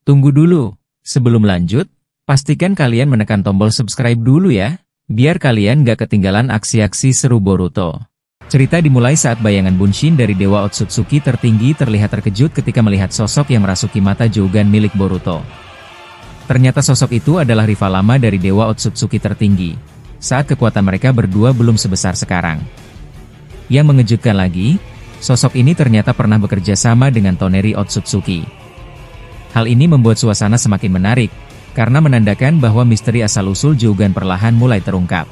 Tunggu dulu, sebelum lanjut, pastikan kalian menekan tombol subscribe dulu ya, biar kalian gak ketinggalan aksi-aksi seru Boruto. Cerita dimulai saat bayangan Bunshin dari Dewa Otsutsuki tertinggi terlihat terkejut ketika melihat sosok yang merasuki mata Jougan milik Boruto. Ternyata sosok itu adalah rival lama dari Dewa Otsutsuki tertinggi, saat kekuatan mereka berdua belum sebesar sekarang. Yang mengejutkan lagi, sosok ini ternyata pernah bekerja sama dengan Toneri Otsutsuki. Hal ini membuat suasana semakin menarik, karena menandakan bahwa misteri asal-usul Jougan perlahan mulai terungkap.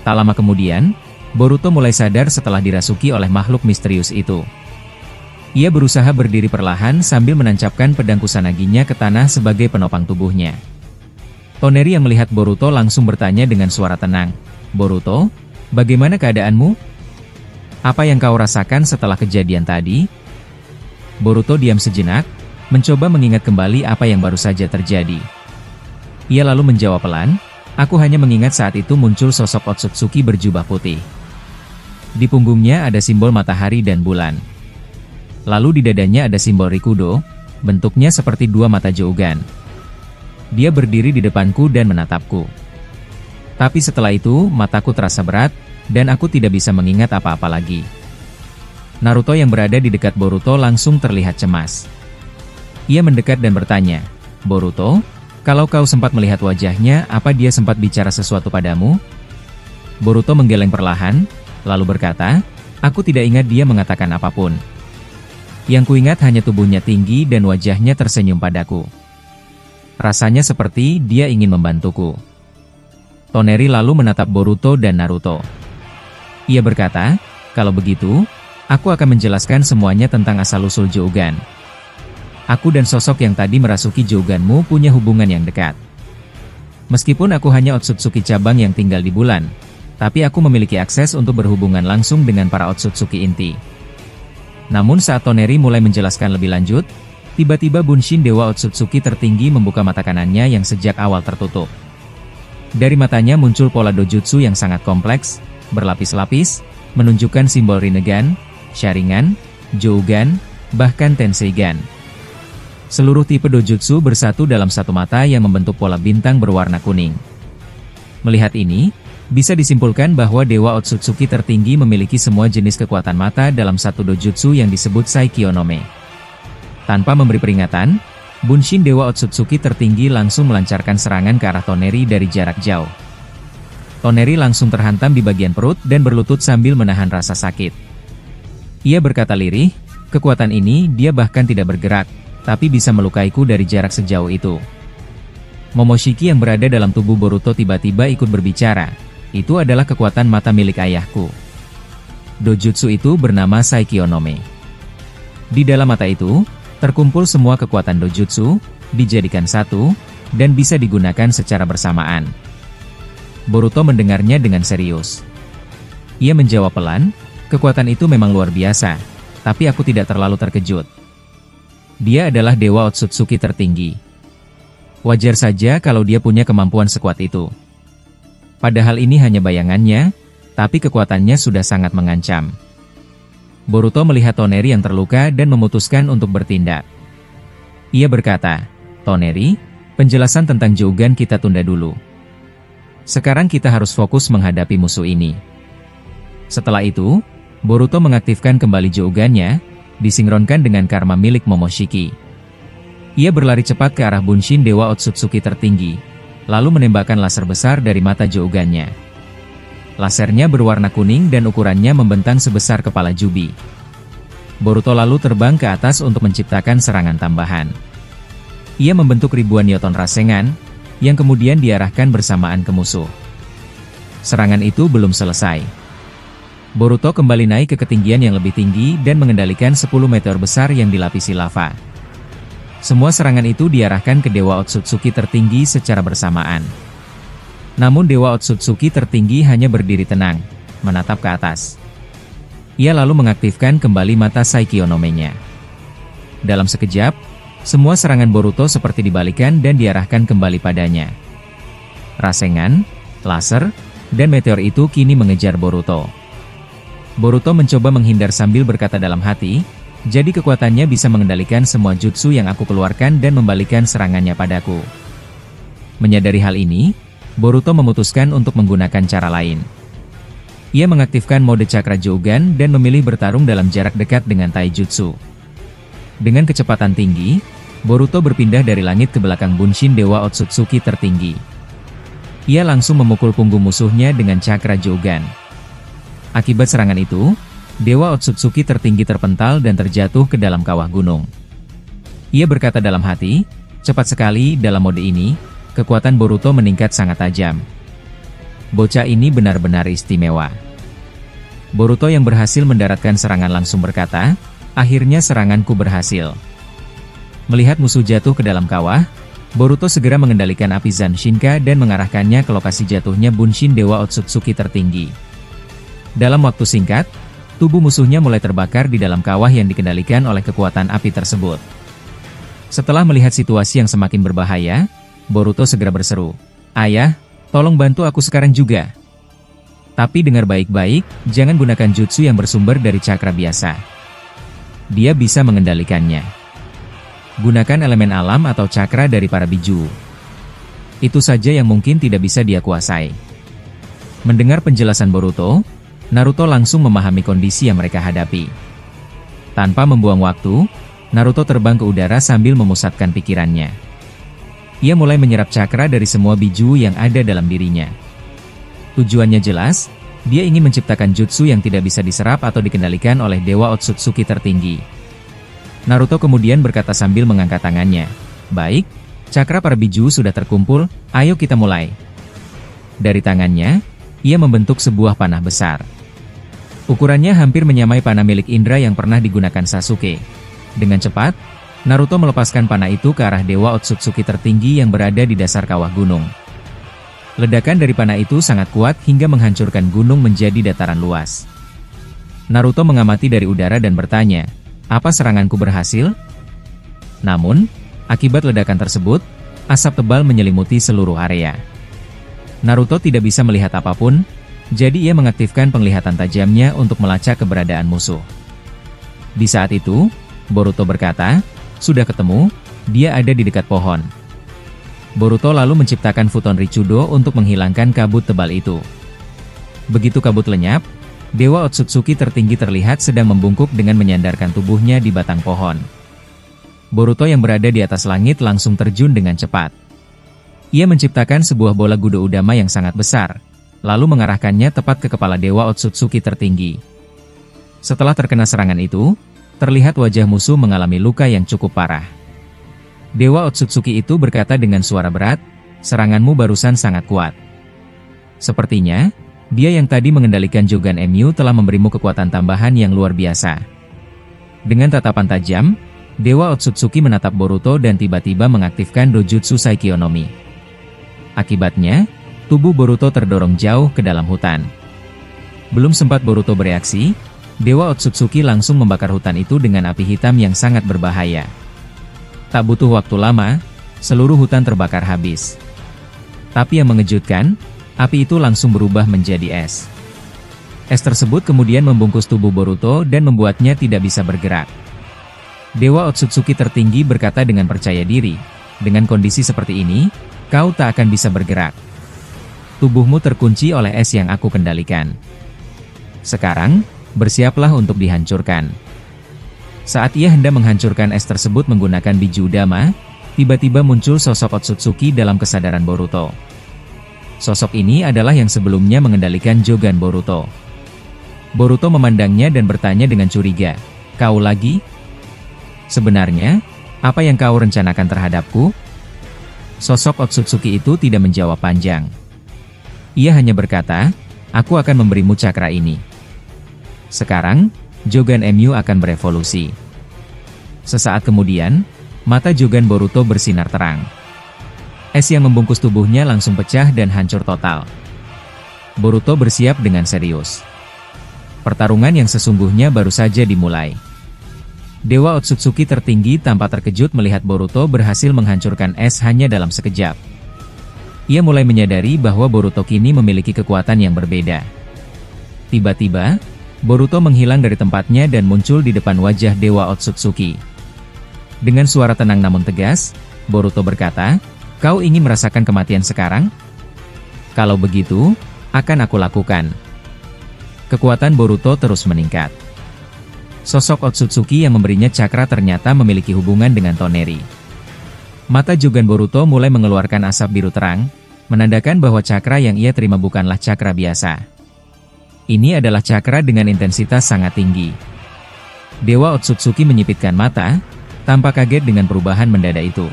Tak lama kemudian, Boruto mulai sadar setelah dirasuki oleh makhluk misterius itu. Ia berusaha berdiri perlahan sambil menancapkan pedang Kusanaginya ke tanah sebagai penopang tubuhnya. Toneri yang melihat Boruto langsung bertanya dengan suara tenang, "Boruto, bagaimana keadaanmu? Apa yang kau rasakan setelah kejadian tadi?" Boruto diam sejenak, mencoba mengingat kembali apa yang baru saja terjadi. Ia lalu menjawab pelan, "Aku hanya mengingat saat itu muncul sosok Otsutsuki berjubah putih. Di punggungnya ada simbol matahari dan bulan. Lalu di dadanya ada simbol Rikudo, bentuknya seperti dua mata Jougan. Dia berdiri di depanku dan menatapku. Tapi setelah itu, mataku terasa berat, dan aku tidak bisa mengingat apa-apa lagi." Naruto yang berada di dekat Boruto langsung terlihat cemas. Ia mendekat dan bertanya, "Boruto, kalau kau sempat melihat wajahnya, apa dia sempat bicara sesuatu padamu?" Boruto menggeleng perlahan, lalu berkata, "Aku tidak ingat dia mengatakan apapun. Yang kuingat hanya tubuhnya tinggi dan wajahnya tersenyum padaku. Rasanya seperti dia ingin membantuku." Toneri lalu menatap Boruto dan Naruto. Ia berkata, "Kalau begitu, aku akan menjelaskan semuanya tentang asal-usul Jougan. Aku dan sosok yang tadi merasuki Jouganmu punya hubungan yang dekat. Meskipun aku hanya Otsutsuki cabang yang tinggal di bulan, tapi aku memiliki akses untuk berhubungan langsung dengan para Otsutsuki inti." Namun saat Toneri mulai menjelaskan lebih lanjut, tiba-tiba Bunshin Dewa Otsutsuki tertinggi membuka mata kanannya yang sejak awal tertutup. Dari matanya muncul pola dojutsu yang sangat kompleks, berlapis-lapis, menunjukkan simbol Rinnegan, Sharingan, Jougan, bahkan Tenseigan. Seluruh tipe dojutsu bersatu dalam satu mata yang membentuk pola bintang berwarna kuning. Melihat ini, bisa disimpulkan bahwa Dewa Otsutsuki tertinggi memiliki semua jenis kekuatan mata dalam satu dojutsu yang disebut Saikyo-no-Me. Tanpa memberi peringatan, Bunshin Dewa Otsutsuki tertinggi langsung melancarkan serangan ke arah Toneri dari jarak jauh. Toneri langsung terhantam di bagian perut dan berlutut sambil menahan rasa sakit. Ia berkata lirih, "Kekuatan ini dia bahkan tidak bergerak, tapi bisa melukaiku dari jarak sejauh itu." Momoshiki yang berada dalam tubuh Boruto tiba-tiba ikut berbicara. "Itu adalah kekuatan mata milik ayahku. Dojutsu itu bernama Saikyo-no-Me. Di dalam mata itu, terkumpul semua kekuatan dojutsu, dijadikan satu, dan bisa digunakan secara bersamaan." Boruto mendengarnya dengan serius. Ia menjawab pelan, "Kekuatan itu memang luar biasa, tapi aku tidak terlalu terkejut. Dia adalah Dewa Otsutsuki tertinggi. Wajar saja kalau dia punya kemampuan sekuat itu. Padahal ini hanya bayangannya, tapi kekuatannya sudah sangat mengancam." Boruto melihat Toneri yang terluka dan memutuskan untuk bertindak. Ia berkata, "Toneri, penjelasan tentang Jougan kita tunda dulu. Sekarang kita harus fokus menghadapi musuh ini." Setelah itu, Boruto mengaktifkan kembali Jougannya, disinkronkan dengan karma milik Momoshiki. Ia berlari cepat ke arah Bunshin Dewa Otsutsuki tertinggi, lalu menembakkan laser besar dari mata Jougannya. Lasernya berwarna kuning dan ukurannya membentang sebesar kepala Jubi. Boruto lalu terbang ke atas untuk menciptakan serangan tambahan. Ia membentuk ribuan Nyoton Rasengan, yang kemudian diarahkan bersamaan ke musuh. Serangan itu belum selesai. Boruto kembali naik ke ketinggian yang lebih tinggi dan mengendalikan 10 meteor besar yang dilapisi lava. Semua serangan itu diarahkan ke Dewa Otsutsuki tertinggi secara bersamaan. Namun Dewa Otsutsuki tertinggi hanya berdiri tenang, menatap ke atas. Ia lalu mengaktifkan kembali mata Saikyo-no-Me-nya. Dalam sekejap, semua serangan Boruto seperti dibalikan dan diarahkan kembali padanya. Rasengan, laser, dan meteor itu kini mengejar Boruto. Boruto mencoba menghindar sambil berkata dalam hati, Jadi kekuatannya bisa mengendalikan semua jutsu yang aku keluarkan dan membalikan serangannya padaku. Menyadari hal ini, Boruto memutuskan untuk menggunakan cara lain. Ia mengaktifkan mode Cakra Jougan dan memilih bertarung dalam jarak dekat dengan Taijutsu. Dengan kecepatan tinggi, Boruto berpindah dari langit ke belakang Bunshin Dewa Otsutsuki tertinggi. Ia langsung memukul punggung musuhnya dengan Cakra Jougan. Akibat serangan itu, Dewa Otsutsuki tertinggi terpental dan terjatuh ke dalam kawah gunung. Ia berkata dalam hati, cepat sekali dalam mode ini, kekuatan Boruto meningkat sangat tajam. Bocah ini benar-benar istimewa. Boruto yang berhasil mendaratkan serangan langsung berkata, akhirnya seranganku berhasil. Melihat musuh jatuh ke dalam kawah, Boruto segera mengendalikan api Zanshinka dan mengarahkannya ke lokasi jatuhnya Bunshin Dewa Otsutsuki tertinggi. Dalam waktu singkat, tubuh musuhnya mulai terbakar di dalam kawah yang dikendalikan oleh kekuatan api tersebut. Setelah melihat situasi yang semakin berbahaya, Boruto segera berseru, "Ayah, tolong bantu aku sekarang juga." Tapi dengar baik-baik, jangan gunakan jutsu yang bersumber dari cakra biasa. Dia bisa mengendalikannya. Gunakan elemen alam atau cakra dari para biju. Itu saja yang mungkin tidak bisa dia kuasai. Mendengar penjelasan Boruto, Naruto langsung memahami kondisi yang mereka hadapi. Tanpa membuang waktu, Naruto terbang ke udara sambil memusatkan pikirannya. Ia mulai menyerap cakra dari semua biju yang ada dalam dirinya. Tujuannya jelas, dia ingin menciptakan jutsu yang tidak bisa diserap atau dikendalikan oleh Dewa Otsutsuki tertinggi. Naruto kemudian berkata sambil mengangkat tangannya, "Baik, cakra para biju sudah terkumpul, ayo kita mulai." Dari tangannya, ia membentuk sebuah panah besar. Ukurannya hampir menyamai panah milik Indra yang pernah digunakan Sasuke. Dengan cepat, Naruto melepaskan panah itu ke arah Dewa Otsutsuki tertinggi yang berada di dasar kawah gunung. Ledakan dari panah itu sangat kuat hingga menghancurkan gunung menjadi dataran luas. Naruto mengamati dari udara dan bertanya, "Apa seranganku berhasil?" Namun, akibat ledakan tersebut, asap tebal menyelimuti seluruh area. Naruto tidak bisa melihat apapun, jadi ia mengaktifkan penglihatan tajamnya untuk melacak keberadaan musuh. Di saat itu, Boruto berkata, "Sudah ketemu, dia ada di dekat pohon." Boruto lalu menciptakan Futon Richudo untuk menghilangkan kabut tebal itu. Begitu kabut lenyap, Dewa Otsutsuki tertinggi terlihat sedang membungkuk dengan menyandarkan tubuhnya di batang pohon. Boruto yang berada di atas langit langsung terjun dengan cepat. Ia menciptakan sebuah bola Gudo Udama yang sangat besar, lalu mengarahkannya tepat ke kepala Dewa Otsutsuki tertinggi. Setelah terkena serangan itu, terlihat wajah musuh mengalami luka yang cukup parah. Dewa Otsutsuki itu berkata dengan suara berat, "Seranganmu barusan sangat kuat. Sepertinya, dia yang tadi mengendalikan Jogan Emyu telah memberimu kekuatan tambahan yang luar biasa." Dengan tatapan tajam, Dewa Otsutsuki menatap Boruto dan tiba-tiba mengaktifkan Dojutsu Saikyonomi. Akibatnya, tubuh Boruto terdorong jauh ke dalam hutan. Belum sempat Boruto bereaksi, Dewa Otsutsuki langsung membakar hutan itu dengan api hitam yang sangat berbahaya. Tak butuh waktu lama, seluruh hutan terbakar habis. Tapi yang mengejutkan, api itu langsung berubah menjadi es. Es tersebut kemudian membungkus tubuh Boruto dan membuatnya tidak bisa bergerak. Dewa Otsutsuki tertinggi berkata dengan percaya diri, "Dengan kondisi seperti ini, kau tak akan bisa bergerak. Tubuhmu terkunci oleh es yang aku kendalikan. Sekarang, bersiaplah untuk dihancurkan." Saat ia hendak menghancurkan es tersebut menggunakan biju Dama, tiba-tiba muncul sosok Otsutsuki dalam kesadaran Boruto. Sosok ini adalah yang sebelumnya mengendalikan Jogan Boruto. Boruto memandangnya dan bertanya dengan curiga, "Kau lagi? Sebenarnya, apa yang kau rencanakan terhadapku?" Sosok Otsutsuki itu tidak menjawab panjang. Ia hanya berkata, "Aku akan memberimu cakra ini. Sekarang, Jogan Emyu akan berevolusi." Sesaat kemudian, mata Jogan Boruto bersinar terang. Es yang membungkus tubuhnya langsung pecah dan hancur total. Boruto bersiap dengan serius. Pertarungan yang sesungguhnya baru saja dimulai. Dewa Otsutsuki tertinggi tampak terkejut melihat Boruto berhasil menghancurkan es hanya dalam sekejap. Ia mulai menyadari bahwa Boruto kini memiliki kekuatan yang berbeda. Tiba-tiba, Boruto menghilang dari tempatnya dan muncul di depan wajah Dewa Otsutsuki. Dengan suara tenang namun tegas, Boruto berkata, "Kau ingin merasakan kematian sekarang? Kalau begitu, akan aku lakukan." Kekuatan Boruto terus meningkat. Sosok Otsutsuki yang memberinya cakra ternyata memiliki hubungan dengan Toneri. Mata Jogan Boruto mulai mengeluarkan asap biru terang, menandakan bahwa cakra yang ia terima bukanlah cakra biasa. Ini adalah cakra dengan intensitas sangat tinggi. Dewa Otsutsuki menyipitkan mata, tampak kaget dengan perubahan mendadak itu.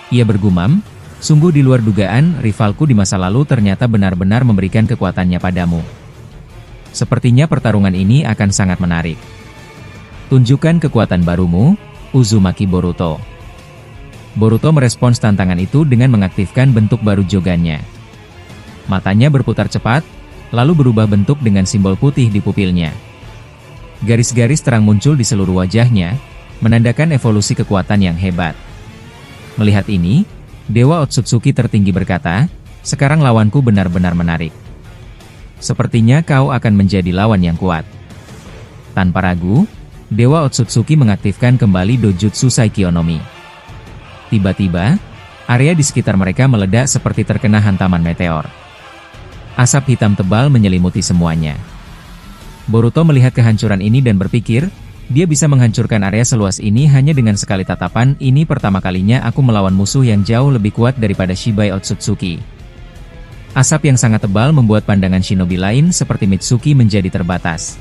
Ia bergumam, "Sungguh di luar dugaan, rivalku di masa lalu ternyata benar-benar memberikan kekuatannya padamu. Sepertinya pertarungan ini akan sangat menarik. Tunjukkan kekuatan barumu, Uzumaki Boruto." Boruto merespons tantangan itu dengan mengaktifkan bentuk baru Jogannya. Matanya berputar cepat, lalu berubah bentuk dengan simbol putih di pupilnya. Garis-garis terang muncul di seluruh wajahnya, menandakan evolusi kekuatan yang hebat. Melihat ini, Dewa Otsutsuki tertinggi berkata, "Sekarang lawanku benar-benar menarik. Sepertinya kau akan menjadi lawan yang kuat." Tanpa ragu, Dewa Otsutsuki mengaktifkan kembali Dojutsu Saikyonomi. Tiba-tiba, area di sekitar mereka meledak seperti terkena hantaman meteor. Asap hitam tebal menyelimuti semuanya. Boruto melihat kehancuran ini dan berpikir, dia bisa menghancurkan area seluas ini hanya dengan sekali tatapan. Ini pertama kalinya aku melawan musuh yang jauh lebih kuat daripada Shibai Otsutsuki. Asap yang sangat tebal membuat pandangan shinobi lain seperti Mitsuki menjadi terbatas.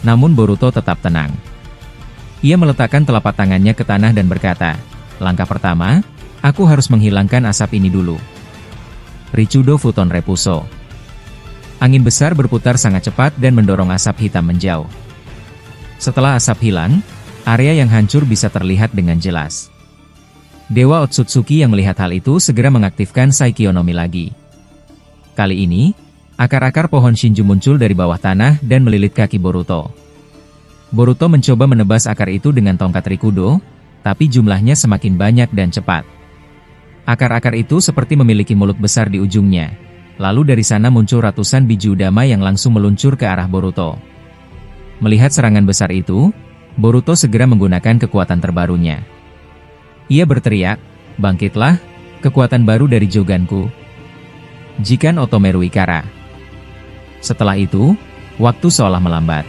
Namun Boruto tetap tenang. Ia meletakkan telapak tangannya ke tanah dan berkata, "Langkah pertama, aku harus menghilangkan asap ini dulu." Richudo Futon Repuso. Angin besar berputar sangat cepat dan mendorong asap hitam menjauh. Setelah asap hilang, area yang hancur bisa terlihat dengan jelas. Dewa Otsutsuki yang melihat hal itu segera mengaktifkan Saikyonomi lagi. Kali ini, akar-akar pohon Shinju muncul dari bawah tanah dan melilit kaki Boruto. Boruto mencoba menebas akar itu dengan tongkat Rikudo, tapi jumlahnya semakin banyak dan cepat. Akar-akar itu seperti memiliki mulut besar di ujungnya. Lalu dari sana muncul ratusan biji udama yang langsung meluncur ke arah Boruto. Melihat serangan besar itu, Boruto segera menggunakan kekuatan terbarunya. Ia berteriak, "Bangkitlah, kekuatan baru dari Joganku. Jikan Otomeru Ikara." Setelah itu, waktu seolah melambat.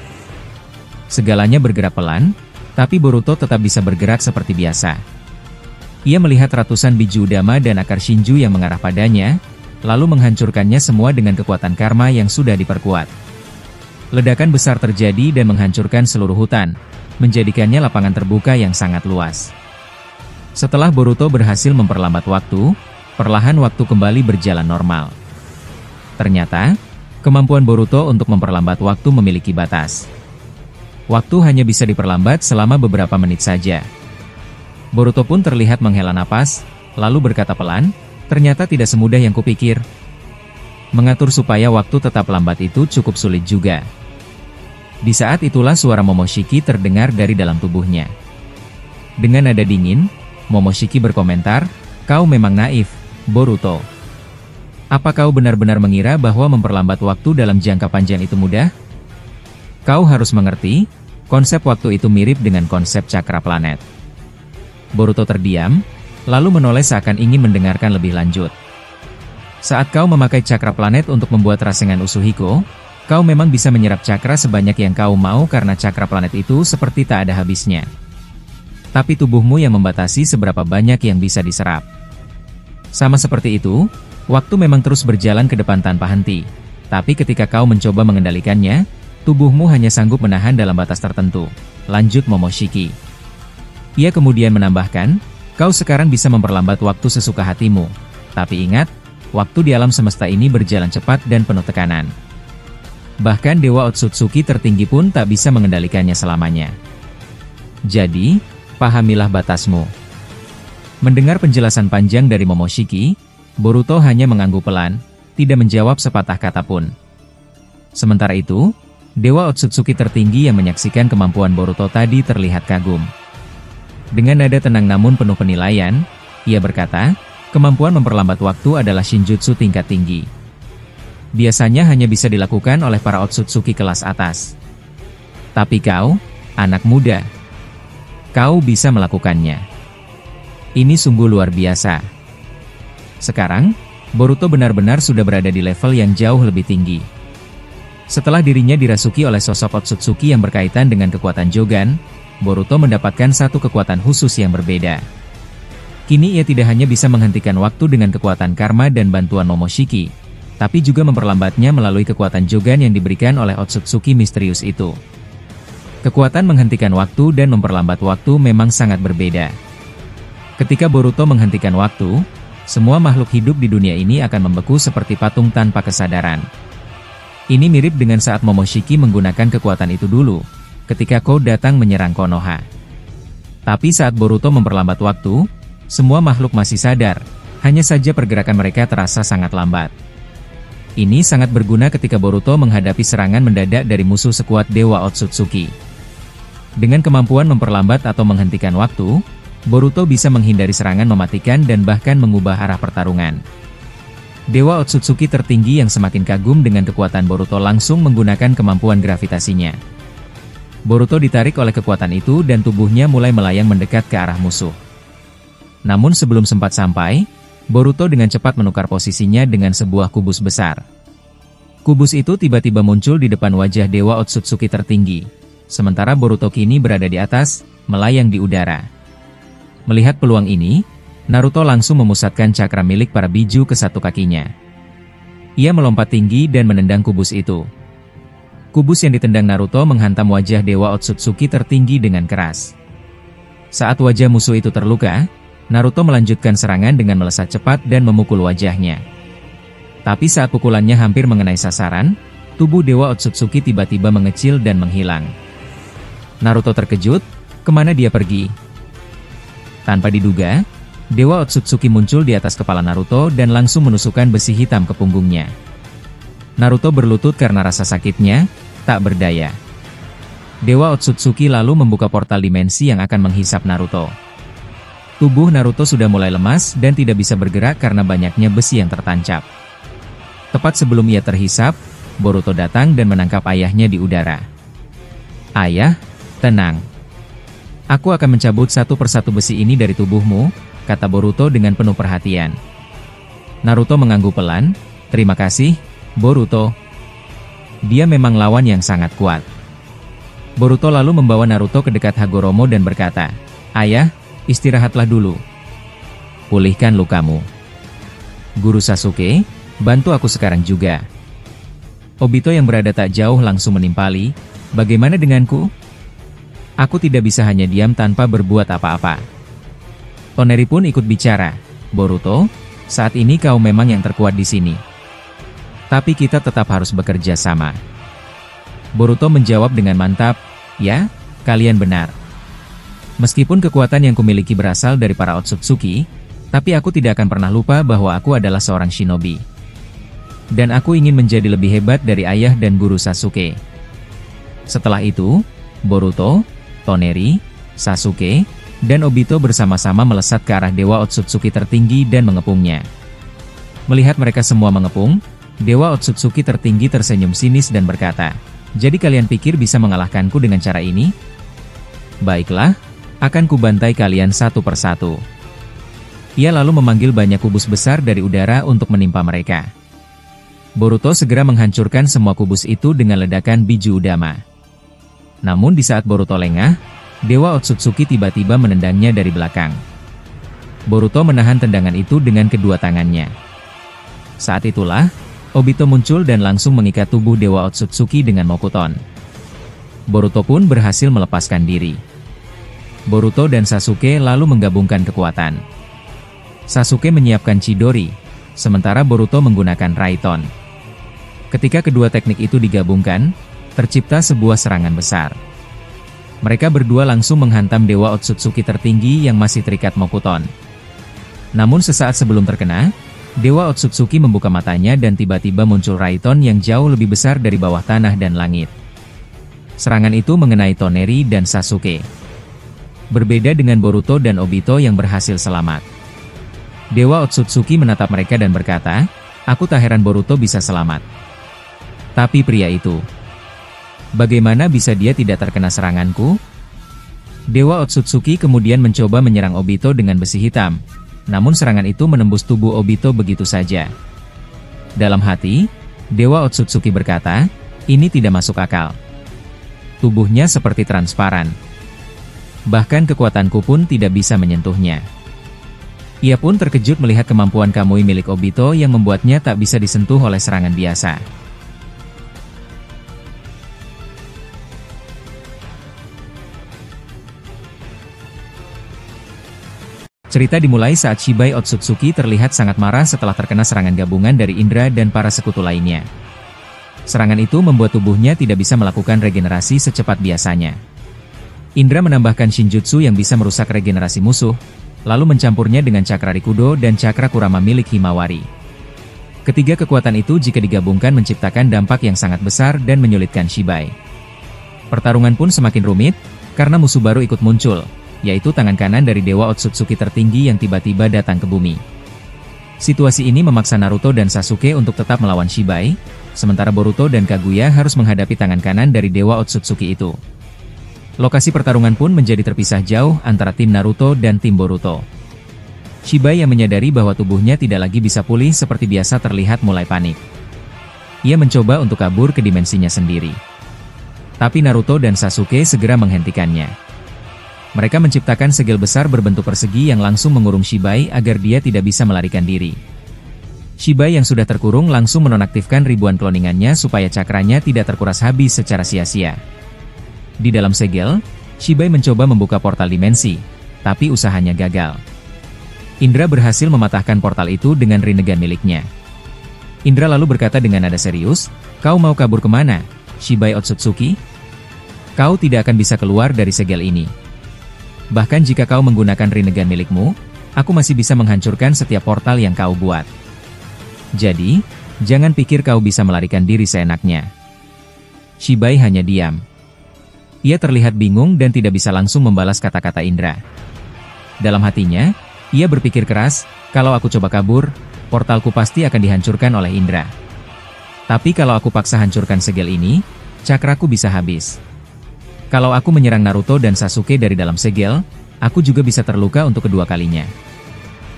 Segalanya bergerak pelan, tapi Boruto tetap bisa bergerak seperti biasa. Ia melihat ratusan biji udama dan akar Shinju yang mengarah padanya, lalu menghancurkannya semua dengan kekuatan karma yang sudah diperkuat. Ledakan besar terjadi dan menghancurkan seluruh hutan, menjadikannya lapangan terbuka yang sangat luas. Setelah Boruto berhasil memperlambat waktu, perlahan waktu kembali berjalan normal. Ternyata, kemampuan Boruto untuk memperlambat waktu memiliki batas. Waktu hanya bisa diperlambat selama beberapa menit saja. Boruto pun terlihat menghela napas, lalu berkata pelan, "Ternyata tidak semudah yang kupikir. Mengatur supaya waktu tetap lambat itu cukup sulit juga." Di saat itulah suara Momoshiki terdengar dari dalam tubuhnya. Dengan nada dingin, Momoshiki berkomentar, "Kau memang naif, Boruto. Apa kau benar-benar mengira bahwa memperlambat waktu dalam jangka panjang itu mudah? Kau harus mengerti, konsep waktu itu mirip dengan konsep cakra planet." Boruto terdiam, lalu menoleh seakan ingin mendengarkan lebih lanjut. "Saat kau memakai cakra planet untuk membuat rasengan Usuhiko, kau memang bisa menyerap cakra sebanyak yang kau mau karena cakra planet itu seperti tak ada habisnya. Tapi tubuhmu yang membatasi seberapa banyak yang bisa diserap. Sama seperti itu, waktu memang terus berjalan ke depan tanpa henti. Tapi ketika kau mencoba mengendalikannya, tubuhmu hanya sanggup menahan dalam batas tertentu," lanjut Momoshiki. Ia kemudian menambahkan, "Kau sekarang bisa memperlambat waktu sesuka hatimu. Tapi ingat, waktu di alam semesta ini berjalan cepat dan penuh tekanan. Bahkan Dewa Otsutsuki tertinggi pun tak bisa mengendalikannya selamanya. Jadi, pahamilah batasmu." Mendengar penjelasan panjang dari Momoshiki, Boruto hanya mengangguk pelan, tidak menjawab sepatah kata pun. Sementara itu, Dewa Otsutsuki tertinggi yang menyaksikan kemampuan Boruto tadi terlihat kagum. Dengan nada tenang namun penuh penilaian, ia berkata, "Kemampuan memperlambat waktu adalah Shinjutsu tingkat tinggi. biasanya hanya bisa dilakukan oleh para Otsutsuki kelas atas. Tapi kau, anak muda, kau bisa melakukannya. Ini sungguh luar biasa. Sekarang, Boruto benar-benar sudah berada di level yang jauh lebih tinggi. Setelah dirinya dirasuki oleh sosok Otsutsuki yang berkaitan dengan kekuatan Jogan, Boruto mendapatkan satu kekuatan khusus yang berbeda. Kini ia tidak hanya bisa menghentikan waktu dengan kekuatan karma dan bantuan Momoshiki, tapi juga memperlambatnya melalui kekuatan Jogan yang diberikan oleh Otsutsuki misterius itu. Kekuatan menghentikan waktu dan memperlambat waktu memang sangat berbeda. Ketika Boruto menghentikan waktu, semua makhluk hidup di dunia ini akan membeku seperti patung tanpa kesadaran. Ini mirip dengan saat Momoshiki menggunakan kekuatan itu dulu, ketika Kou datang menyerang Konoha. Tapi saat Boruto memperlambat waktu, semua makhluk masih sadar, hanya saja pergerakan mereka terasa sangat lambat. Ini sangat berguna ketika Boruto menghadapi serangan mendadak dari musuh sekuat Dewa Otsutsuki. Dengan kemampuan memperlambat atau menghentikan waktu, Boruto bisa menghindari serangan mematikan dan bahkan mengubah arah pertarungan. Dewa Otsutsuki tertinggi yang semakin kagum dengan kekuatan Boruto langsung menggunakan kemampuan gravitasinya. Boruto ditarik oleh kekuatan itu dan tubuhnya mulai melayang mendekat ke arah musuh. Namun sebelum sempat sampai, Boruto dengan cepat menukar posisinya dengan sebuah kubus besar. Kubus itu tiba-tiba muncul di depan wajah Dewa Otsutsuki tertinggi. Sementara Boruto kini berada di atas, melayang di udara. Melihat peluang ini, Naruto langsung memusatkan cakra milik para biju ke satu kakinya. Ia melompat tinggi dan menendang kubus itu. Kubus yang ditendang Naruto menghantam wajah Dewa Otsutsuki tertinggi dengan keras. Saat wajah musuh itu terluka, Naruto melanjutkan serangan dengan melesat cepat dan memukul wajahnya. Tapi saat pukulannya hampir mengenai sasaran, tubuh Dewa Otsutsuki tiba-tiba mengecil dan menghilang. Naruto terkejut, kemana dia pergi? Tanpa diduga, Dewa Otsutsuki muncul di atas kepala Naruto dan langsung menusukkan besi hitam ke punggungnya. Naruto berlutut karena rasa sakitnya, tak berdaya. Dewa Otsutsuki lalu membuka portal dimensi yang akan menghisap Naruto. Tubuh Naruto sudah mulai lemas dan tidak bisa bergerak karena banyaknya besi yang tertancap. Tepat sebelum ia terhisap, Boruto datang dan menangkap ayahnya di udara. "Ayah, tenang. Aku akan mencabut satu persatu besi ini dari tubuhmu," kata Boruto dengan penuh perhatian. Naruto mengangguk pelan, "Terima kasih, Boruto." Dia memang lawan yang sangat kuat. Boruto lalu membawa Naruto ke dekat Hagoromo dan berkata, "Ayah, istirahatlah dulu. Pulihkan lukamu. Guru Sasuke, bantu aku sekarang juga." Obito yang berada tak jauh langsung menimpali, "Bagaimana denganku? Aku tidak bisa hanya diam tanpa berbuat apa-apa." Toneri pun ikut bicara, "Boruto, saat ini kau memang yang terkuat di sini. Tapi kita tetap harus bekerja sama." Boruto menjawab dengan mantap, "Ya, kalian benar. Meskipun kekuatan yang kumiliki berasal dari para Otsutsuki, tapi aku tidak akan pernah lupa bahwa aku adalah seorang shinobi. Dan aku ingin menjadi lebih hebat dari ayah dan guru Sasuke." Setelah itu, Boruto, Toneri, Sasuke, dan Obito bersama-sama melesat ke arah Dewa Otsutsuki tertinggi dan mengepungnya. Melihat mereka semua mengepung, Dewa Otsutsuki tertinggi tersenyum sinis dan berkata, "Jadi kalian pikir bisa mengalahkanku dengan cara ini? Baiklah, akan kubantai kalian satu persatu." Ia lalu memanggil banyak kubus besar dari udara untuk menimpa mereka. Boruto segera menghancurkan semua kubus itu dengan ledakan biju udama. Namun di saat Boruto lengah, Dewa Otsutsuki tiba-tiba menendangnya dari belakang. Boruto menahan tendangan itu dengan kedua tangannya. Saat itulah, Obito muncul dan langsung mengikat tubuh Dewa Otsutsuki dengan Mokuton. Boruto pun berhasil melepaskan diri. Boruto dan Sasuke lalu menggabungkan kekuatan. Sasuke menyiapkan Chidori, sementara Boruto menggunakan Raiton. Ketika kedua teknik itu digabungkan, tercipta sebuah serangan besar. Mereka berdua langsung menghantam Dewa Otsutsuki tertinggi yang masih terikat Mokuton. Namun sesaat sebelum terkena, Dewa Otsutsuki membuka matanya dan tiba-tiba muncul Raiton yang jauh lebih besar dari bawah tanah dan langit. Serangan itu mengenai Toneri dan Sasuke. Berbeda dengan Boruto dan Obito yang berhasil selamat. Dewa Otsutsuki menatap mereka dan berkata, "Aku tak heran Boruto bisa selamat. Tapi pria itu, bagaimana bisa dia tidak terkena seranganku? Dewa Otsutsuki kemudian mencoba menyerang Obito dengan besi hitam. Namun serangan itu menembus tubuh Obito begitu saja. Dalam hati, Dewa Otsutsuki berkata, ini tidak masuk akal. Tubuhnya seperti transparan. Bahkan kekuatanku pun tidak bisa menyentuhnya. Ia pun terkejut melihat kemampuan Kamui milik Obito yang membuatnya tak bisa disentuh oleh serangan biasa. Cerita dimulai saat Shibai Otsutsuki terlihat sangat marah setelah terkena serangan gabungan dari Indra dan para sekutu lainnya. Serangan itu membuat tubuhnya tidak bisa melakukan regenerasi secepat biasanya. Indra menambahkan Shinjutsu yang bisa merusak regenerasi musuh, lalu mencampurnya dengan Cakra Rikudo dan Cakra Kurama milik Himawari. Ketiga kekuatan itu jika digabungkan menciptakan dampak yang sangat besar dan menyulitkan Shibai. Pertarungan pun semakin rumit, karena musuh baru ikut muncul, yaitu tangan kanan dari Dewa Otsutsuki tertinggi yang tiba-tiba datang ke bumi. Situasi ini memaksa Naruto dan Sasuke untuk tetap melawan Shibai, sementara Boruto dan Kaguya harus menghadapi tangan kanan dari Dewa Otsutsuki itu. Lokasi pertarungan pun menjadi terpisah jauh antara tim Naruto dan tim Boruto. Shibai yang menyadari bahwa tubuhnya tidak lagi bisa pulih seperti biasa terlihat mulai panik. Ia mencoba untuk kabur ke dimensinya sendiri. Tapi Naruto dan Sasuke segera menghentikannya. Mereka menciptakan segel besar berbentuk persegi yang langsung mengurung Shibai agar dia tidak bisa melarikan diri. Shibai yang sudah terkurung langsung menonaktifkan ribuan kloningannya supaya cakranya tidak terkuras habis secara sia-sia. Di dalam segel, Shibai mencoba membuka portal dimensi, tapi usahanya gagal. Indra berhasil mematahkan portal itu dengan Rinnegan miliknya. Indra lalu berkata dengan nada serius, "Kau mau kabur kemana, Shibai Otsutsuki? Kau tidak akan bisa keluar dari segel ini. Bahkan jika kau menggunakan Rinnegan milikmu, aku masih bisa menghancurkan setiap portal yang kau buat. Jadi, jangan pikir kau bisa melarikan diri seenaknya." Shibai hanya diam. Ia terlihat bingung dan tidak bisa langsung membalas kata-kata Indra. Dalam hatinya, ia berpikir keras, kalau aku coba kabur, portalku pasti akan dihancurkan oleh Indra. Tapi kalau aku paksa hancurkan segel ini, cakraku bisa habis. Kalau aku menyerang Naruto dan Sasuke dari dalam segel, aku juga bisa terluka untuk kedua kalinya.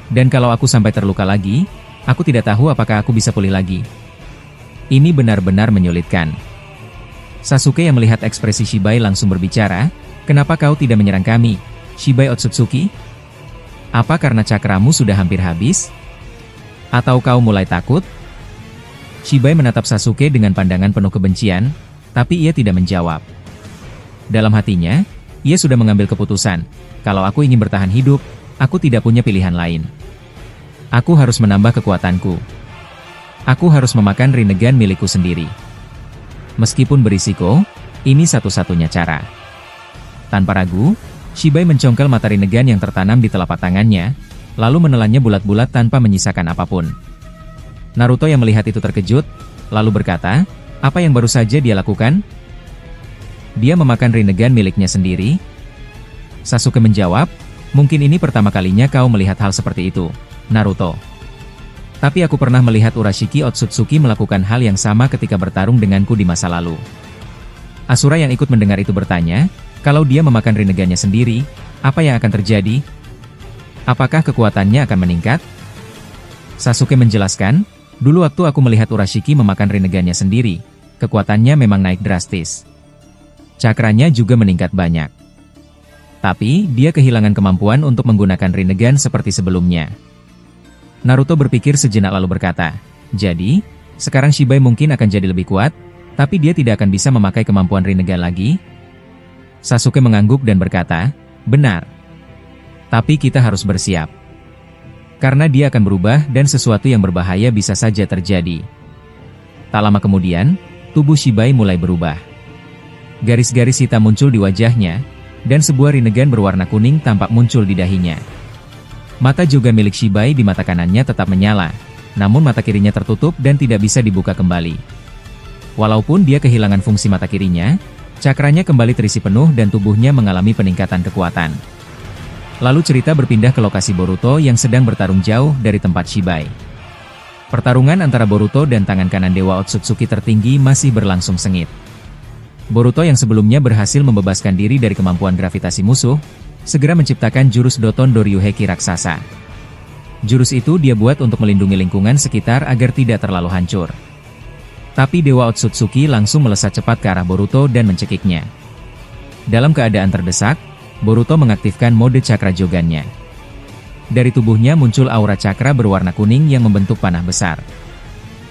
Dan kalau aku sampai terluka lagi, aku tidak tahu apakah aku bisa pulih lagi. Ini benar-benar menyulitkan. Sasuke yang melihat ekspresi Shibai langsung berbicara, "Kenapa kau tidak menyerang kami, Shibai Otsutsuki? Apa karena cakramu sudah hampir habis? Atau kau mulai takut?" Shibai menatap Sasuke dengan pandangan penuh kebencian, tapi ia tidak menjawab. Dalam hatinya, ia sudah mengambil keputusan, kalau aku ingin bertahan hidup, aku tidak punya pilihan lain. Aku harus menambah kekuatanku. Aku harus memakan Rinnegan milikku sendiri. Meskipun berisiko, ini satu-satunya cara. Tanpa ragu, Shibai mencongkel mata Rinnegan yang tertanam di telapak tangannya, lalu menelannya bulat-bulat tanpa menyisakan apapun. Naruto yang melihat itu terkejut, lalu berkata, "Apa yang baru saja dia lakukan? Dia memakan Rinnegan miliknya sendiri?" Sasuke menjawab, "Mungkin ini pertama kalinya kau melihat hal seperti itu, Naruto. Tapi aku pernah melihat Urashiki Otsutsuki melakukan hal yang sama ketika bertarung denganku di masa lalu." Asura yang ikut mendengar itu bertanya, "Kalau dia memakan Rinnegannya sendiri, apa yang akan terjadi? Apakah kekuatannya akan meningkat?" Sasuke menjelaskan, "Dulu waktu aku melihat Urashiki memakan Rinnegannya sendiri, kekuatannya memang naik drastis. Cakranya juga meningkat banyak. Tapi, dia kehilangan kemampuan untuk menggunakan Rinnegan seperti sebelumnya." Naruto berpikir sejenak lalu berkata, "Jadi, sekarang Shibai mungkin akan jadi lebih kuat, tapi dia tidak akan bisa memakai kemampuan Rinnegan lagi?" Sasuke mengangguk dan berkata, "Benar. Tapi kita harus bersiap. Karena dia akan berubah dan sesuatu yang berbahaya bisa saja terjadi." Tak lama kemudian, tubuh Shibai mulai berubah. Garis-garis hitam muncul di wajahnya, dan sebuah Rinnegan berwarna kuning tampak muncul di dahinya. Mata juga milik Shibai di mata kanannya tetap menyala, namun mata kirinya tertutup dan tidak bisa dibuka kembali. Walaupun dia kehilangan fungsi mata kirinya, cakranya kembali terisi penuh dan tubuhnya mengalami peningkatan kekuatan. Lalu cerita berpindah ke lokasi Boruto yang sedang bertarung jauh dari tempat Shibai. Pertarungan antara Boruto dan tangan kanan Dewa Otsutsuki tertinggi masih berlangsung sengit. Boruto yang sebelumnya berhasil membebaskan diri dari kemampuan gravitasi musuh, segera menciptakan jurus Doton Doryuheki raksasa. Jurus itu dia buat untuk melindungi lingkungan sekitar agar tidak terlalu hancur. Tapi Dewa Otsutsuki langsung melesat cepat ke arah Boruto dan mencekiknya. Dalam keadaan terdesak, Boruto mengaktifkan mode cakra jogannya. Dari tubuhnya muncul aura cakra berwarna kuning yang membentuk panah besar.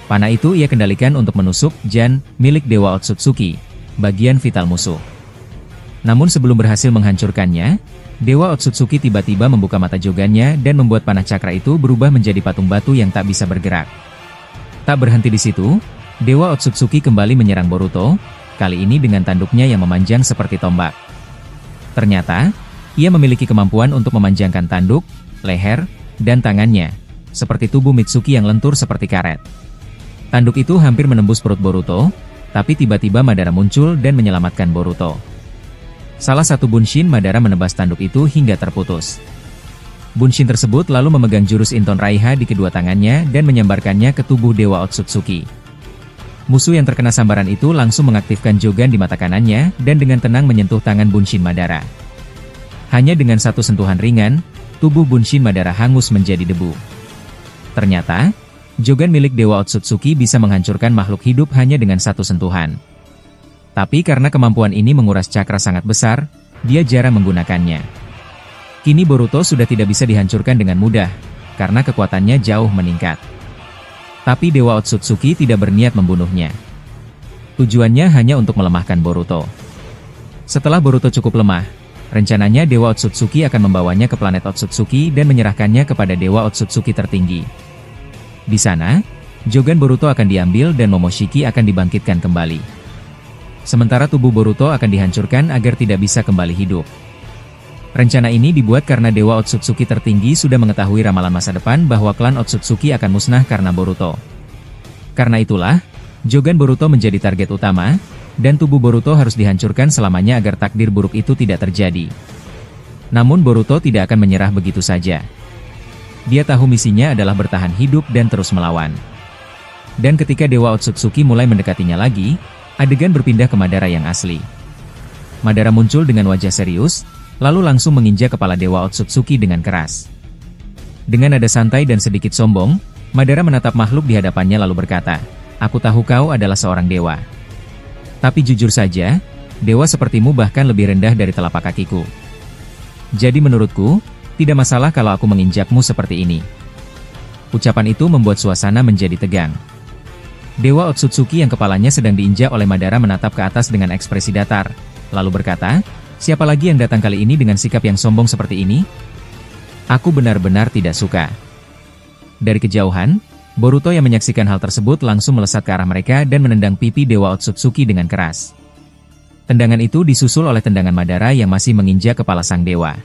Panah itu ia kendalikan untuk menusuk Jan, milik Dewa Otsutsuki, bagian vital musuh. Namun sebelum berhasil menghancurkannya, Dewa Otsutsuki tiba-tiba membuka mata jogannya dan membuat panah cakra itu berubah menjadi patung batu yang tak bisa bergerak. Tak berhenti di situ, Dewa Otsutsuki kembali menyerang Boruto, kali ini dengan tanduknya yang memanjang seperti tombak. Ternyata, ia memiliki kemampuan untuk memanjangkan tanduk, leher, dan tangannya, seperti tubuh Mitsuki yang lentur seperti karet. Tanduk itu hampir menembus perut Boruto, tapi tiba-tiba Madara muncul dan menyelamatkan Boruto. Salah satu Bunshin Madara menebas tanduk itu hingga terputus. Bunshin tersebut lalu memegang jurus Inton Raiha di kedua tangannya dan menyambarkannya ke tubuh Dewa Otsutsuki. Musuh yang terkena sambaran itu langsung mengaktifkan Jogan di mata kanannya dan dengan tenang menyentuh tangan Bunshin Madara. Hanya dengan satu sentuhan ringan, tubuh Bunshin Madara hangus menjadi debu. Ternyata, Jogan milik Dewa Otsutsuki bisa menghancurkan makhluk hidup hanya dengan satu sentuhan. Tapi karena kemampuan ini menguras cakra sangat besar, dia jarang menggunakannya. Kini Boruto sudah tidak bisa dihancurkan dengan mudah, karena kekuatannya jauh meningkat. Tapi Dewa Otsutsuki tidak berniat membunuhnya. Tujuannya hanya untuk melemahkan Boruto. Setelah Boruto cukup lemah, rencananya Dewa Otsutsuki akan membawanya ke planet Otsutsuki dan menyerahkannya kepada Dewa Otsutsuki tertinggi. Di sana, Jogan Boruto akan diambil dan Momoshiki akan dibangkitkan kembali. Sementara tubuh Boruto akan dihancurkan agar tidak bisa kembali hidup. Rencana ini dibuat karena Dewa Otsutsuki tertinggi sudah mengetahui ramalan masa depan bahwa klan Otsutsuki akan musnah karena Boruto. Karena itulah, Jogan Boruto menjadi target utama, dan tubuh Boruto harus dihancurkan selamanya agar takdir buruk itu tidak terjadi. Namun Boruto tidak akan menyerah begitu saja. Dia tahu misinya adalah bertahan hidup dan terus melawan. Dan ketika Dewa Otsutsuki mulai mendekatinya lagi, adegan berpindah ke Madara yang asli. Madara muncul dengan wajah serius, lalu langsung menginjak kepala Dewa Otsutsuki dengan keras. Dengan nada santai dan sedikit sombong, Madara menatap makhluk di hadapannya lalu berkata, "Aku tahu kau adalah seorang dewa. Tapi jujur saja, dewa sepertimu bahkan lebih rendah dari telapak kakiku. Jadi menurutku, tidak masalah kalau aku menginjakmu seperti ini." Ucapan itu membuat suasana menjadi tegang. Dewa Otsutsuki yang kepalanya sedang diinjak oleh Madara menatap ke atas dengan ekspresi datar, lalu berkata, "Siapa lagi yang datang kali ini dengan sikap yang sombong seperti ini? Aku benar-benar tidak suka." Dari kejauhan, Boruto yang menyaksikan hal tersebut langsung melesat ke arah mereka dan menendang pipi Dewa Otsutsuki dengan keras. Tendangan itu disusul oleh tendangan Madara yang masih menginjak kepala sang dewa.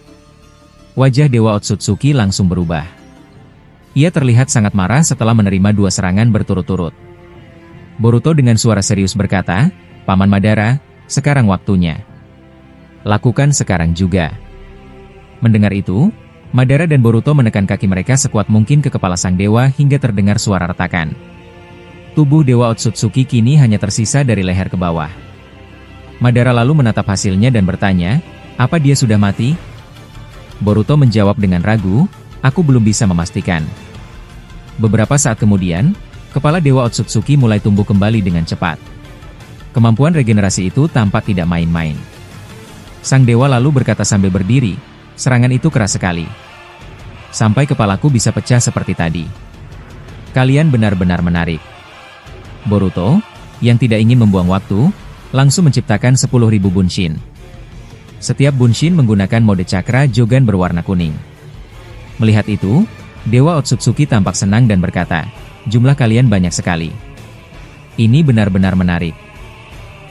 Wajah Dewa Otsutsuki langsung berubah. Ia terlihat sangat marah setelah menerima dua serangan berturut-turut. Boruto dengan suara serius berkata, "Paman Madara, sekarang waktunya. Lakukan sekarang juga." Mendengar itu, Madara dan Boruto menekan kaki mereka sekuat mungkin ke kepala sang dewa hingga terdengar suara retakan. Tubuh Dewa Otsutsuki kini hanya tersisa dari leher ke bawah. Madara lalu menatap hasilnya dan bertanya, "Apa dia sudah mati?" Boruto menjawab dengan ragu, "Aku belum bisa memastikan." Beberapa saat kemudian, kepala Dewa Otsutsuki mulai tumbuh kembali dengan cepat. Kemampuan regenerasi itu tampak tidak main-main. Sang dewa lalu berkata sambil berdiri, "Serangan itu keras sekali. Sampai kepalaku bisa pecah seperti tadi. Kalian benar-benar menarik." Boruto, yang tidak ingin membuang waktu, langsung menciptakan 10.000 Bunshin. Setiap Bunshin menggunakan mode cakra Jogan berwarna kuning. Melihat itu, Dewa Otsutsuki tampak senang dan berkata, "Jumlah kalian banyak sekali. Ini benar-benar menarik.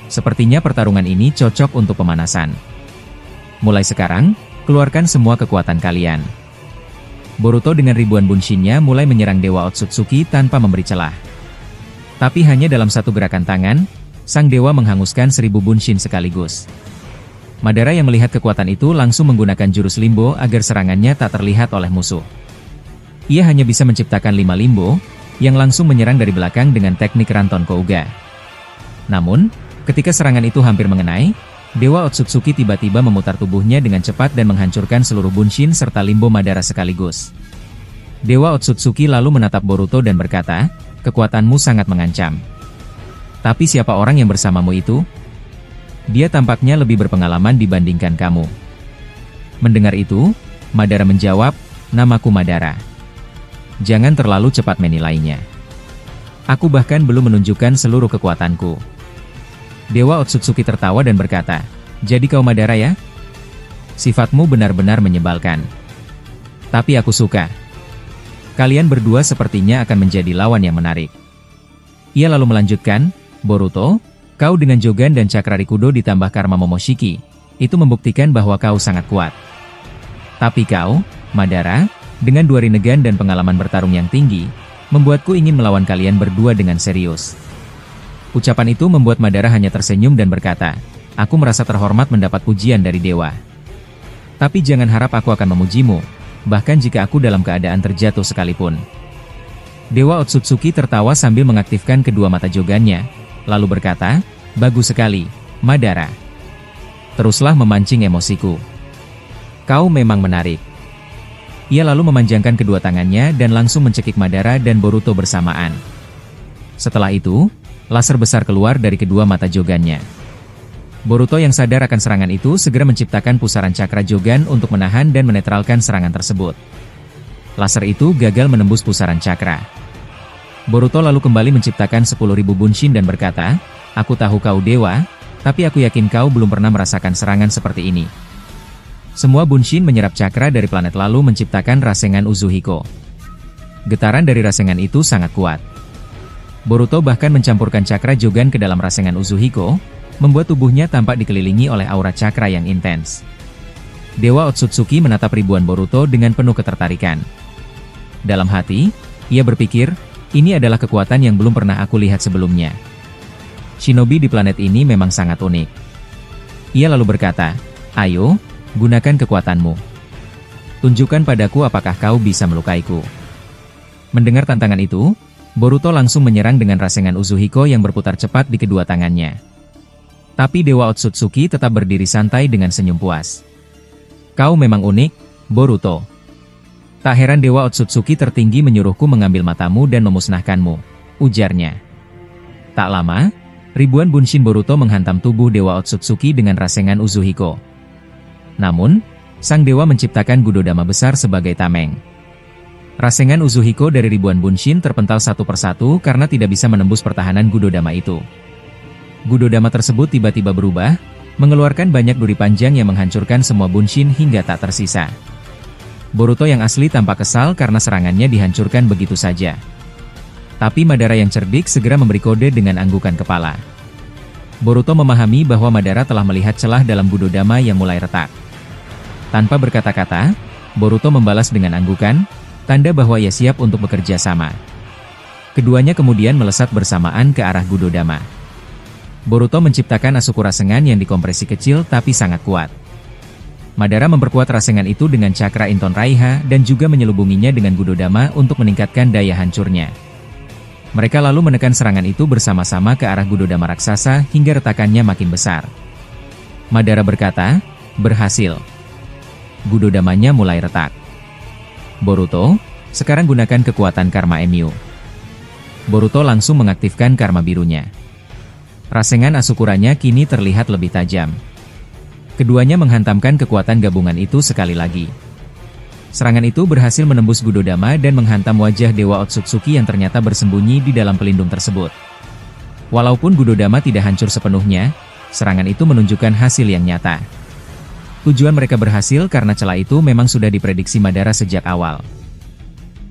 Sepertinya pertarungan ini cocok untuk pemanasan. Mulai sekarang, keluarkan semua kekuatan kalian." Boruto dengan ribuan Bunshinnya mulai menyerang Dewa Otsutsuki tanpa memberi celah. Tapi hanya dalam satu gerakan tangan, sang dewa menghanguskan 1000 Bunshin sekaligus. Madara yang melihat kekuatan itu langsung menggunakan jurus limbo agar serangannya tak terlihat oleh musuh. Ia hanya bisa menciptakan 5 limbo, yang langsung menyerang dari belakang dengan teknik Ranton Kouga. Namun, ketika serangan itu hampir mengenai, Dewa Otsutsuki tiba-tiba memutar tubuhnya dengan cepat dan menghancurkan seluruh Bunshin serta Limbo Madara sekaligus. Dewa Otsutsuki lalu menatap Boruto dan berkata, "Kekuatanmu sangat mengancam. Tapi siapa orang yang bersamamu itu? Dia tampaknya lebih berpengalaman dibandingkan kamu." Mendengar itu, Madara menjawab, "Namaku Madara. Jangan terlalu cepat menilainya. Aku bahkan belum menunjukkan seluruh kekuatanku." Dewa Otsutsuki tertawa dan berkata, "Jadi kau Madara ya? Sifatmu benar-benar menyebalkan. Tapi aku suka. Kalian berdua sepertinya akan menjadi lawan yang menarik." Ia lalu melanjutkan, "Boruto, kau dengan Jogan dan Cakra Rikudo ditambah Karma Momoshiki, itu membuktikan bahwa kau sangat kuat. Tapi kau, Madara, dengan 2 Rinnegan dan pengalaman bertarung yang tinggi, membuatku ingin melawan kalian berdua dengan serius." Ucapan itu membuat Madara hanya tersenyum dan berkata, "Aku merasa terhormat mendapat pujian dari dewa. Tapi jangan harap aku akan memujimu, bahkan jika aku dalam keadaan terjatuh sekalipun." Dewa Otsutsuki tertawa sambil mengaktifkan kedua mata Jogannya, lalu berkata, "Bagus sekali, Madara. Teruslah memancing emosiku. Kau memang menarik." Ia lalu memanjangkan kedua tangannya dan langsung mencekik Madara dan Boruto bersamaan. Setelah itu, laser besar keluar dari kedua mata Jogannya. Boruto yang sadar akan serangan itu segera menciptakan pusaran cakra Jogan untuk menahan dan menetralkan serangan tersebut. Laser itu gagal menembus pusaran cakra. Boruto lalu kembali menciptakan 10.000 Bunshin dan berkata, "Aku tahu kau dewa, tapi aku yakin kau belum pernah merasakan serangan seperti ini." Semua Bunshin menyerap cakra dari planet lalu menciptakan Rasengan Uzuhiko. Getaran dari Rasengan itu sangat kuat. Boruto bahkan mencampurkan cakra Jogan ke dalam Rasengan Uzuhiko, membuat tubuhnya tampak dikelilingi oleh aura cakra yang intens. Dewa Otsutsuki menatap ribuan Boruto dengan penuh ketertarikan. Dalam hati, ia berpikir, ini adalah kekuatan yang belum pernah aku lihat sebelumnya. Shinobi di planet ini memang sangat unik. Ia lalu berkata, "Ayo, gunakan kekuatanmu. Tunjukkan padaku apakah kau bisa melukaiku." Mendengar tantangan itu, Boruto langsung menyerang dengan Rasengan Uzuhiko yang berputar cepat di kedua tangannya. Tapi Dewa Otsutsuki tetap berdiri santai dengan senyum puas. "Kau memang unik, Boruto. Tak heran Dewa Otsutsuki tertinggi menyuruhku mengambil matamu dan memusnahkanmu," ujarnya. Tak lama, ribuan Bunshin Boruto menghantam tubuh Dewa Otsutsuki dengan Rasengan Uzuhiko. Namun, sang dewa menciptakan Gudodama besar sebagai tameng. Rasengan Uzuhiko dari ribuan Bunshin terpental satu persatu karena tidak bisa menembus pertahanan Gudodama itu. Gudodama tersebut tiba-tiba berubah, mengeluarkan banyak duri panjang yang menghancurkan semua Bunshin hingga tak tersisa. Boruto yang asli tampak kesal karena serangannya dihancurkan begitu saja. Tapi Madara yang cerdik segera memberi kode dengan anggukan kepala. Boruto memahami bahwa Madara telah melihat celah dalam Gudodama yang mulai retak. Tanpa berkata-kata, Boruto membalas dengan anggukan, tanda bahwa ia siap untuk bekerja sama. Keduanya kemudian melesat bersamaan ke arah Gudodama. Boruto menciptakan Asukura Rasengan yang dikompresi kecil tapi sangat kuat. Madara memperkuat Rasengan itu dengan cakra Inton Raiha dan juga menyelubunginya dengan Gudodama untuk meningkatkan daya hancurnya. Mereka lalu menekan serangan itu bersama-sama ke arah Gudodama raksasa hingga retakannya makin besar. Madara berkata, "Berhasil." Gudodamanya mulai retak. "Boruto, sekarang gunakan kekuatan Karma Emu." Boruto langsung mengaktifkan karma birunya. Rasengan Asukuranya kini terlihat lebih tajam. Keduanya menghantamkan kekuatan gabungan itu sekali lagi. Serangan itu berhasil menembus Gudodama dan menghantam wajah Dewa Otsutsuki yang ternyata bersembunyi di dalam pelindung tersebut. Walaupun Gudodama tidak hancur sepenuhnya, serangan itu menunjukkan hasil yang nyata. Tujuan mereka berhasil karena celah itu memang sudah diprediksi Madara sejak awal.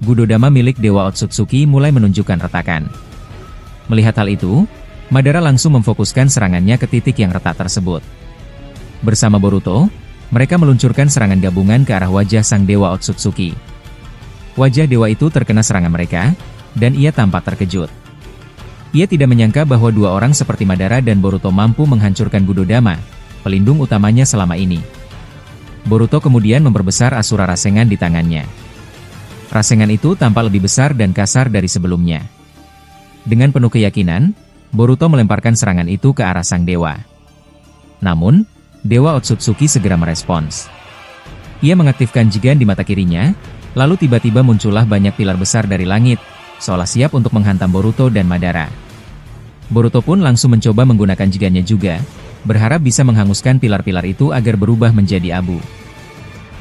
Gudodama milik Dewa Otsutsuki mulai menunjukkan retakan. Melihat hal itu, Madara langsung memfokuskan serangannya ke titik yang retak tersebut. Bersama Boruto, mereka meluncurkan serangan gabungan ke arah wajah sang Dewa Otsutsuki. Wajah dewa itu terkena serangan mereka, dan ia tampak terkejut. Ia tidak menyangka bahwa dua orang seperti Madara dan Boruto mampu menghancurkan Gudodama, pelindung utamanya selama ini. Boruto kemudian memperbesar Asura Rasengan di tangannya. Rasengan itu tampak lebih besar dan kasar dari sebelumnya. Dengan penuh keyakinan, Boruto melemparkan serangan itu ke arah sang dewa. Namun, Dewa Otsutsuki segera merespons. Ia mengaktifkan Jigen di mata kirinya, lalu tiba-tiba muncullah banyak pilar besar dari langit, seolah siap untuk menghantam Boruto dan Madara. Boruto pun langsung mencoba menggunakan Jigennya juga, berharap bisa menghanguskan pilar-pilar itu agar berubah menjadi abu.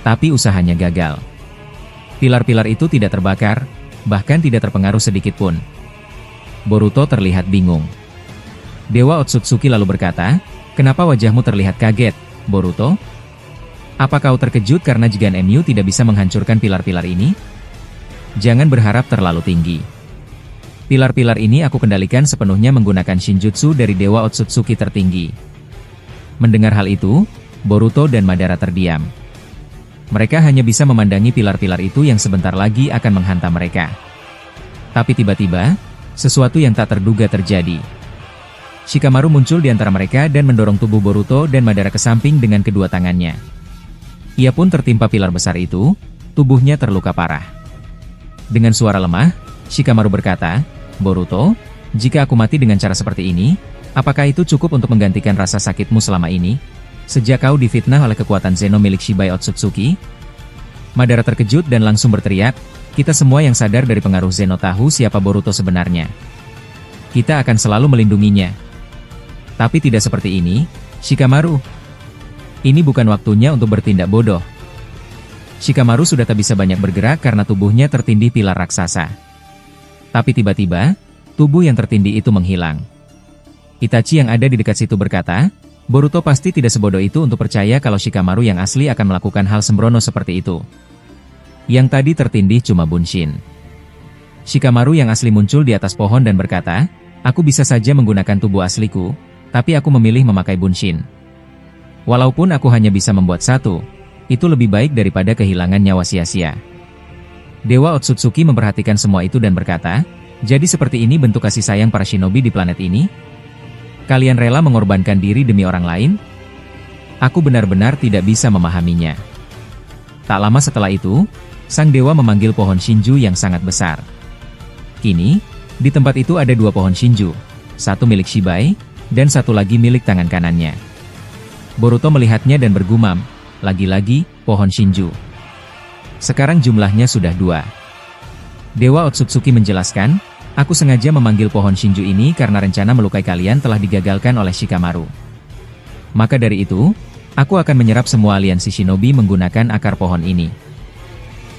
Tapi usahanya gagal. Pilar-pilar itu tidak terbakar, bahkan tidak terpengaruh sedikit pun. Boruto terlihat bingung. Dewa Otsutsuki lalu berkata, "Kenapa wajahmu terlihat kaget, Boruto? Apa kau terkejut karena Jigen MU tidak bisa menghancurkan pilar-pilar ini? Jangan berharap terlalu tinggi. Pilar-pilar ini aku kendalikan sepenuhnya menggunakan Shinjutsu dari Dewa Otsutsuki tertinggi." Mendengar hal itu, Boruto dan Madara terdiam. Mereka hanya bisa memandangi pilar-pilar itu yang sebentar lagi akan menghantam mereka. Tapi tiba-tiba, sesuatu yang tak terduga terjadi. Shikamaru muncul di antara mereka dan mendorong tubuh Boruto dan Madara ke samping dengan kedua tangannya. Ia pun tertimpa pilar besar itu, tubuhnya terluka parah. Dengan suara lemah, Shikamaru berkata, "Boruto, jika aku mati dengan cara seperti ini, apakah itu cukup untuk menggantikan rasa sakitmu selama ini? Sejak kau difitnah oleh kekuatan Zeno milik Shibai Otsutsuki?" Madara terkejut dan langsung berteriak, "Kita semua yang sadar dari pengaruh Zeno tahu siapa Boruto sebenarnya. Kita akan selalu melindunginya. Tapi tidak seperti ini, Shikamaru. Ini bukan waktunya untuk bertindak bodoh." Shikamaru sudah tak bisa banyak bergerak karena tubuhnya tertindih pilar raksasa. Tapi tiba-tiba, tubuh yang tertindih itu menghilang. Itachi yang ada di dekat situ berkata, "Boruto pasti tidak sebodoh itu untuk percaya kalau Shikamaru yang asli akan melakukan hal sembrono seperti itu. Yang tadi tertindih cuma Bunshin." Shikamaru yang asli muncul di atas pohon dan berkata, "Aku bisa saja menggunakan tubuh asliku, tapi aku memilih memakai Bunshin. Walaupun aku hanya bisa membuat satu, itu lebih baik daripada kehilangan nyawa sia-sia." Dewa Otsutsuki memperhatikan semua itu dan berkata, "Jadi seperti ini bentuk kasih sayang para shinobi di planet ini? Kalian rela mengorbankan diri demi orang lain? Aku benar-benar tidak bisa memahaminya." Tak lama setelah itu, sang dewa memanggil pohon Shinju yang sangat besar. Kini, di tempat itu ada dua pohon Shinju, satu milik Shibai, dan satu lagi milik tangan kanannya. Boruto melihatnya dan bergumam, "Lagi-lagi, pohon Shinju. Sekarang jumlahnya sudah 2. Dewa Otsutsuki menjelaskan, "Aku sengaja memanggil pohon Shinju ini karena rencana melukai kalian telah digagalkan oleh Shikamaru. Maka dari itu, aku akan menyerap semua aliansi shinobi menggunakan akar pohon ini."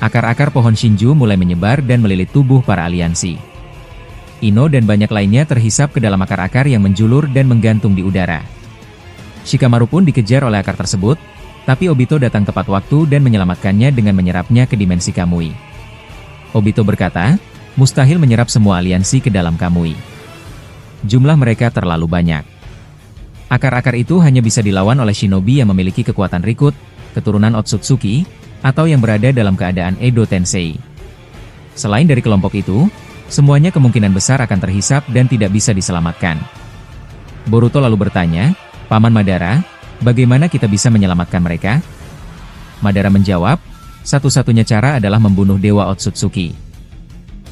Akar-akar pohon Shinju mulai menyebar dan melilit tubuh para aliansi. Ino dan banyak lainnya terhisap ke dalam akar-akar yang menjulur dan menggantung di udara. Shikamaru pun dikejar oleh akar tersebut, tapi Obito datang tepat waktu dan menyelamatkannya dengan menyerapnya ke dimensi Kamui. Obito berkata, "Mustahil menyerap semua aliansi ke dalam Kamui. Jumlah mereka terlalu banyak. Akar-akar itu hanya bisa dilawan oleh shinobi yang memiliki kekuatan Rikut, keturunan Otsutsuki, atau yang berada dalam keadaan Edo Tensei. Selain dari kelompok itu, semuanya kemungkinan besar akan terhisap dan tidak bisa diselamatkan." Boruto lalu bertanya, "Paman Madara, bagaimana kita bisa menyelamatkan mereka?" Madara menjawab, "Satu-satunya cara adalah membunuh Dewa Otsutsuki.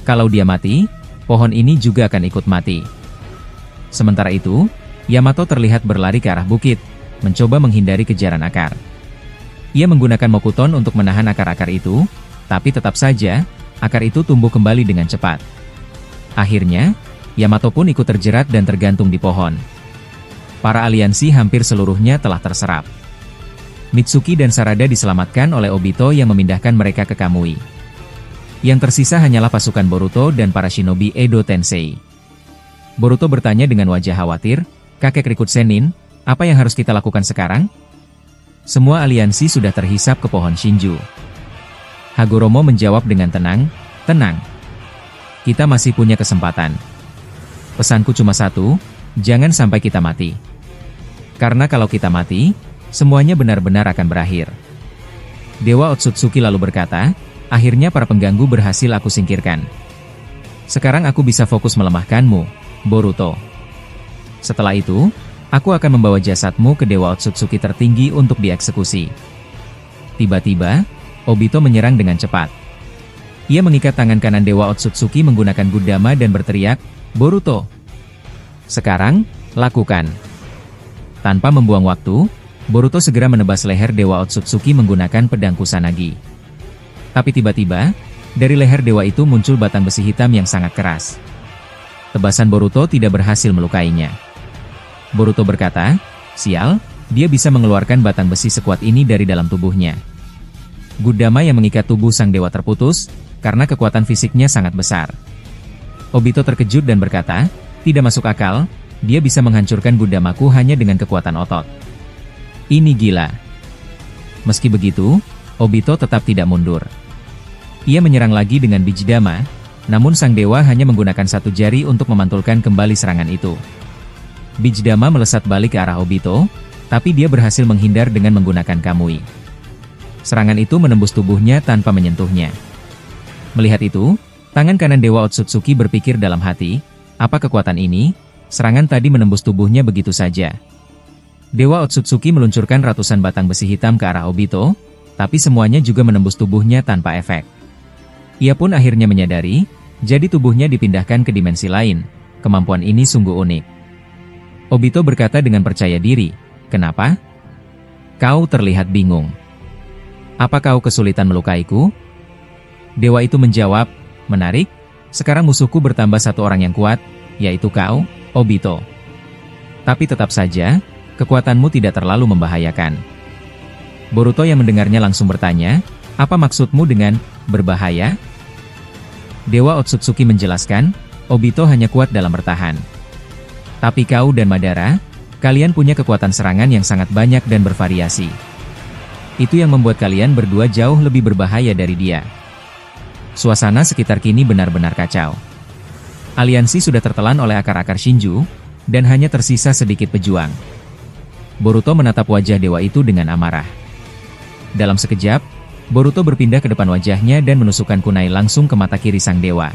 Kalau dia mati, pohon ini juga akan ikut mati." Sementara itu, Yamato terlihat berlari ke arah bukit, mencoba menghindari kejaran akar. Ia menggunakan Mokuton untuk menahan akar-akar itu, tapi tetap saja, akar itu tumbuh kembali dengan cepat. Akhirnya, Yamato pun ikut terjerat dan tergantung di pohon. Para aliansi hampir seluruhnya telah terserap. Mitsuki dan Sarada diselamatkan oleh Obito yang memindahkan mereka ke Kamui. Yang tersisa hanyalah pasukan Boruto dan para shinobi Edo Tensei. Boruto bertanya dengan wajah khawatir, "Kakek Rikut Sennin, apa yang harus kita lakukan sekarang?" Semua aliansi sudah terhisap ke pohon Shinju. Hagoromo menjawab dengan tenang, "Tenang. Kita masih punya kesempatan. Pesanku cuma satu, jangan sampai kita mati. Karena kalau kita mati, semuanya benar-benar akan berakhir." Dewa Otsutsuki lalu berkata, "Akhirnya para pengganggu berhasil aku singkirkan. Sekarang aku bisa fokus melemahkanmu, Boruto. Setelah itu, aku akan membawa jasadmu ke Dewa Otsutsuki tertinggi untuk dieksekusi." Tiba-tiba, Obito menyerang dengan cepat. Ia mengikat tangan kanan Dewa Otsutsuki menggunakan Gudama dan berteriak, "Boruto! Sekarang, lakukan!" Tanpa membuang waktu, Boruto segera menebas leher Dewa Otsutsuki menggunakan pedang Kusanagi. Tapi tiba-tiba, dari leher dewa itu muncul batang besi hitam yang sangat keras. Tebasan Boruto tidak berhasil melukainya. Boruto berkata, "Sial, dia bisa mengeluarkan batang besi sekuat ini dari dalam tubuhnya." Gudama yang mengikat tubuh sang dewa terputus, karena kekuatan fisiknya sangat besar. Obito terkejut dan berkata, "Tidak masuk akal, dia bisa menghancurkan Gudamaku hanya dengan kekuatan otot. Ini gila." Meski begitu, Obito tetap tidak mundur. Ia menyerang lagi dengan Bijidama, namun sang dewa hanya menggunakan satu jari untuk memantulkan kembali serangan itu. Bijidama melesat balik ke arah Obito, tapi dia berhasil menghindar dengan menggunakan Kamui. Serangan itu menembus tubuhnya tanpa menyentuhnya. Melihat itu, tangan kanan Dewa Otsutsuki berpikir dalam hati, apa kekuatan ini? Serangan tadi menembus tubuhnya begitu saja. Dewa Otsutsuki meluncurkan ratusan batang besi hitam ke arah Obito, tapi semuanya juga menembus tubuhnya tanpa efek. Ia pun akhirnya menyadari, jadi tubuhnya dipindahkan ke dimensi lain. Kemampuan ini sungguh unik. Obito berkata dengan percaya diri, "Kenapa? Kau terlihat bingung. Apa kau kesulitan melukaiku?" Dewa itu menjawab, "Menarik, sekarang musuhku bertambah satu orang yang kuat, yaitu kau, Obito. Tapi tetap saja, kekuatanmu tidak terlalu membahayakan." Boruto yang mendengarnya langsung bertanya, "Apa maksudmu dengan berbahaya?" Dewa Otsutsuki menjelaskan, "Obito hanya kuat dalam bertahan. Tapi kau dan Madara, kalian punya kekuatan serangan yang sangat banyak dan bervariasi. Itu yang membuat kalian berdua jauh lebih berbahaya dari dia." Suasana sekitar kini benar-benar kacau. Aliansi sudah tertelan oleh akar-akar Shinju, dan hanya tersisa sedikit pejuang. Boruto menatap wajah dewa itu dengan amarah. Dalam sekejap, Boruto berpindah ke depan wajahnya dan menusukkan kunai langsung ke mata kiri sang dewa.